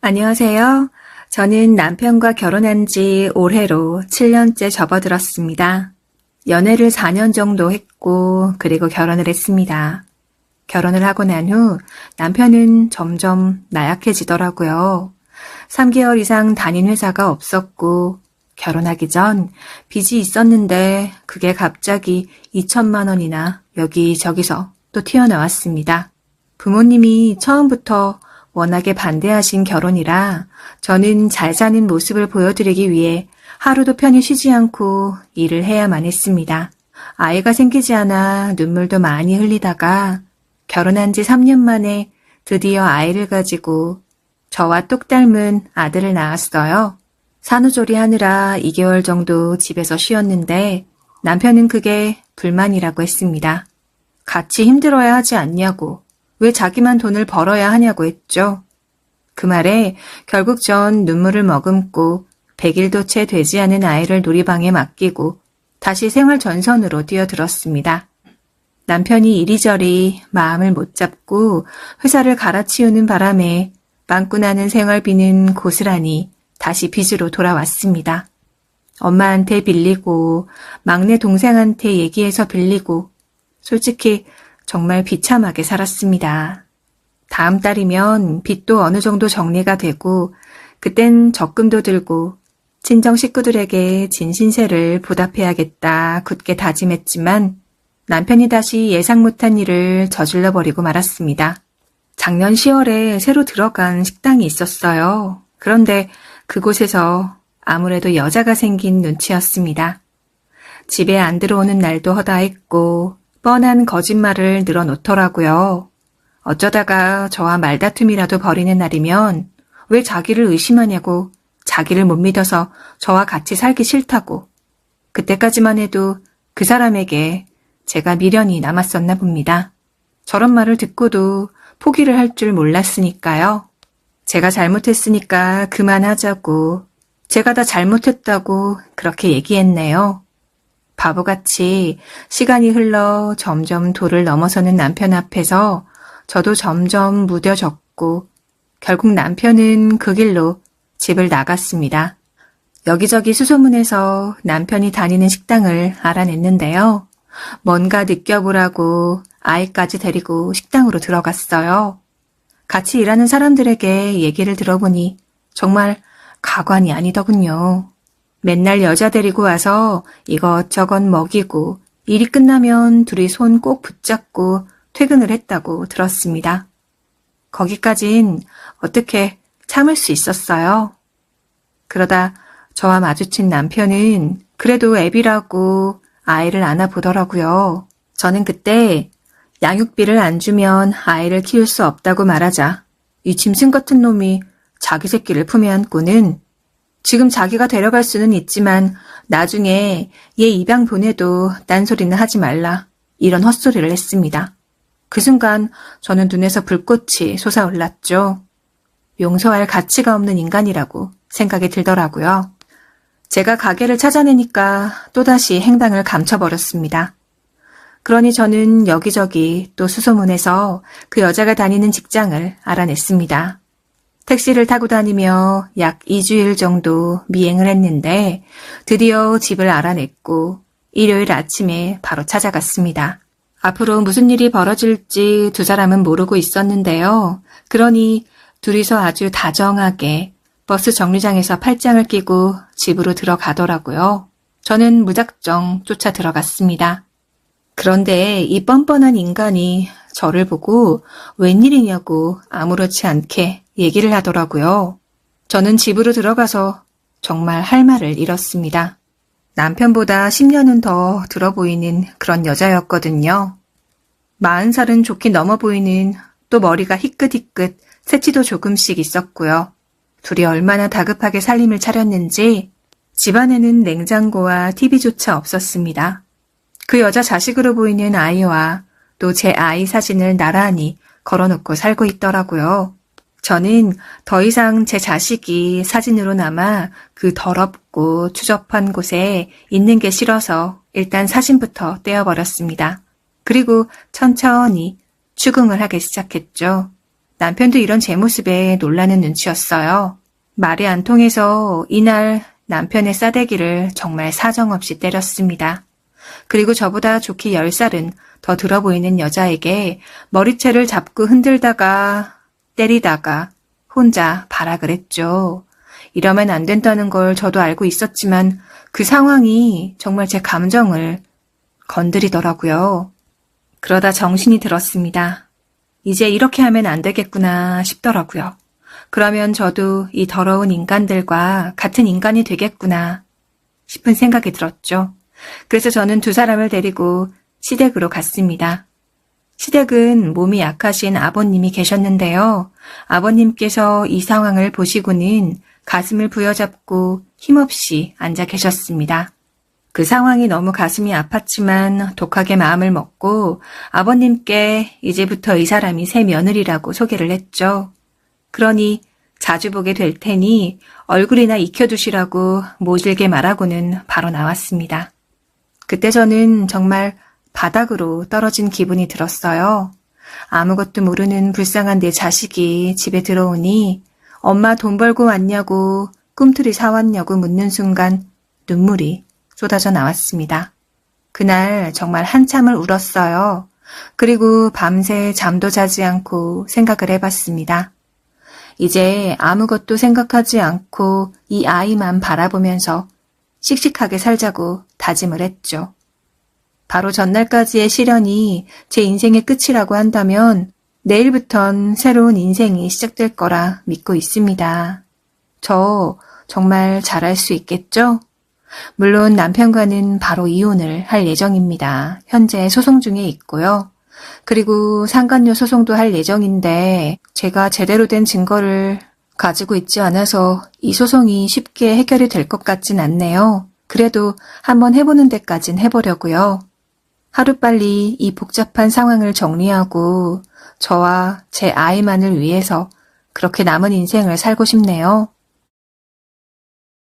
안녕하세요. 저는 남편과 결혼한 지 올해로 7년째 접어들었습니다. 연애를 4년 정도 했고, 그리고 결혼을 했습니다. 결혼을 하고 난 후 남편은 점점 나약해지더라고요. 3개월 이상 다닌 회사가 없었고, 결혼하기 전 빚이 있었는데 그게 갑자기 2천만 원이나 여기저기서 또 튀어나왔습니다. 부모님이 처음부터 워낙에 반대하신 결혼이라 저는 잘 사는 모습을 보여드리기 위해 하루도 편히 쉬지 않고 일을 해야만 했습니다. 아이가 생기지 않아 눈물도 많이 흘리다가 결혼한 지 3년 만에 드디어 아이를 가지고 저와 똑 닮은 아들을 낳았어요. 산후조리 하느라 2개월 정도 집에서 쉬었는데 남편은 그게 불만이라고 했습니다. 같이 힘들어야 하지 않냐고, 왜 자기만 돈을 벌어야 하냐고 했죠. 그 말에 결국 전 눈물을 머금고 100일도 채 되지 않은 아이를 놀이방에 맡기고 다시 생활 전선으로 뛰어들었습니다. 남편이 이리저리 마음을 못 잡고 회사를 갈아치우는 바람에 빵꾸 나는 생활비는 고스란히 다시 빚으로 돌아왔습니다. 엄마한테 빌리고 막내 동생한테 얘기해서 빌리고 솔직히 정말 비참하게 살았습니다. 다음 달이면 빚도 어느 정도 정리가 되고 그땐 적금도 들고 친정 식구들에게 진 신세를 보답해야겠다 굳게 다짐했지만 남편이 다시 예상 못한 일을 저질러 버리고 말았습니다. 작년 10월에 새로 들어간 식당이 있었어요. 그런데 그곳에서 아무래도 여자가 생긴 눈치였습니다. 집에 안 들어오는 날도 허다했고 뻔한 거짓말을 늘어놓더라고요. 어쩌다가 저와 말다툼이라도 벌이는 날이면 왜 자기를 의심하냐고, 자기를 못 믿어서 저와 같이 살기 싫다고. 그때까지만 해도 그 사람에게 제가 미련이 남았었나 봅니다. 저런 말을 듣고도 포기를 할 줄 몰랐으니까요. 제가 잘못했으니까 그만하자고, 제가 다 잘못했다고 그렇게 얘기했네요. 바보같이 시간이 흘러 점점 도를 넘어서는 남편 앞에서 저도 점점 무뎌졌고 결국 남편은 그 길로 집을 나갔습니다. 여기저기 수소문해서 남편이 다니는 식당을 알아냈는데요. 뭔가 느껴보라고 아이까지 데리고 식당으로 들어갔어요. 같이 일하는 사람들에게 얘기를 들어보니 정말 가관이 아니더군요. 맨날 여자 데리고 와서 이것저것 먹이고 일이 끝나면 둘이 손 꼭 붙잡고 퇴근을 했다고 들었습니다. 거기까진 어떻게 참을 수 있었어요? 그러다 저와 마주친 남편은 그래도 애비라고 아이를 안아보더라고요. 저는 그때 양육비를 안 주면 아이를 키울 수 없다고 말하자 이 짐승 같은 놈이 자기 새끼를 품에 안고는 지금 자기가 데려갈 수는 있지만 나중에 얘 입양 보내도 딴소리는 하지 말라. 이런 헛소리를 했습니다. 그 순간 저는 눈에서 불꽃이 솟아올랐죠. 용서할 가치가 없는 인간이라고 생각이 들더라고요. 제가 가게를 찾아내니까 또다시 행방을 감춰버렸습니다. 그러니 저는 여기저기 또 수소문해서 그 여자가 다니는 직장을 알아냈습니다. 택시를 타고 다니며 약 2주일 정도 미행을 했는데 드디어 집을 알아냈고 일요일 아침에 바로 찾아갔습니다. 앞으로 무슨 일이 벌어질지 두 사람은 모르고 있었는데요. 그러니 둘이서 아주 다정하게 버스 정류장에서 팔짱을 끼고 집으로 들어가더라고요. 저는 무작정 쫓아 들어갔습니다. 그런데 이 뻔뻔한 인간이 저를 보고 웬일이냐고 아무렇지 않게 얘기를 하더라고요. 저는 집으로 들어가서 정말 할 말을 잃었습니다. 남편보다 10년은 더 들어 보이는 그런 여자였거든요. 40살은 좋게 넘어 보이는 또 머리가 희끗희끗 새치도 조금씩 있었고요. 둘이 얼마나 다급하게 살림을 차렸는지 집안에는 냉장고와 TV조차 없었습니다. 그 여자 자식으로 보이는 아이와 또 제 아이 사진을 나란히 걸어놓고 살고 있더라고요. 저는 더 이상 제 자식이 사진으로 남아 그 더럽고 추접한 곳에 있는 게 싫어서 일단 사진부터 떼어버렸습니다. 그리고 천천히 추궁을 하기 시작했죠. 남편도 이런 제 모습에 놀라는 눈치였어요. 말이 안 통해서 이날 남편의 싸대기를 정말 사정없이 때렸습니다. 그리고 저보다 좋게 10살은 더 들어 보이는 여자에게 머리채를 잡고 흔들다가 때리다가 혼자 발악을 했죠. 이러면 안 된다는 걸 저도 알고 있었지만 그 상황이 정말 제 감정을 건드리더라고요. 그러다 정신이 들었습니다. 이제 이렇게 하면 안 되겠구나 싶더라고요. 그러면 저도 이 더러운 인간들과 같은 인간이 되겠구나 싶은 생각이 들었죠. 그래서 저는 두 사람을 데리고 시댁으로 갔습니다. 시댁은 몸이 약하신 아버님이 계셨는데요. 아버님께서 이 상황을 보시고는 가슴을 부여잡고 힘없이 앉아 계셨습니다. 그 상황이 너무 가슴이 아팠지만 독하게 마음을 먹고 아버님께 이제부터 이 사람이 새 며느리라고 소개를 했죠. 그러니 자주 보게 될 테니 얼굴이나 익혀두시라고 모질게 말하고는 바로 나왔습니다. 그때 저는 정말 바닥으로 떨어진 기분이 들었어요. 아무것도 모르는 불쌍한 내 자식이 집에 들어오니 엄마 돈 벌고 왔냐고 꿈틀이 사왔냐고 묻는 순간 눈물이 쏟아져 나왔습니다. 그날 정말 한참을 울었어요. 그리고 밤새 잠도 자지 않고 생각을 해봤습니다. 이제 아무것도 생각하지 않고 이 아이만 바라보면서 씩씩하게 살자고 다짐을 했죠. 바로 전날까지의 시련이 제 인생의 끝이라고 한다면 내일부턴 새로운 인생이 시작될 거라 믿고 있습니다. 저 정말 잘할 수 있겠죠? 물론 남편과는 바로 이혼을 할 예정입니다. 현재 소송 중에 있고요. 그리고 상간녀 소송도 할 예정인데 제가 제대로 된 증거를 가지고 있지 않아서 이 소송이 쉽게 해결이 될 것 같진 않네요. 그래도 한번 해보는 데까진 해보려고요. 하루빨리 이 복잡한 상황을 정리하고 저와 제 아이만을 위해서 그렇게 남은 인생을 살고 싶네요.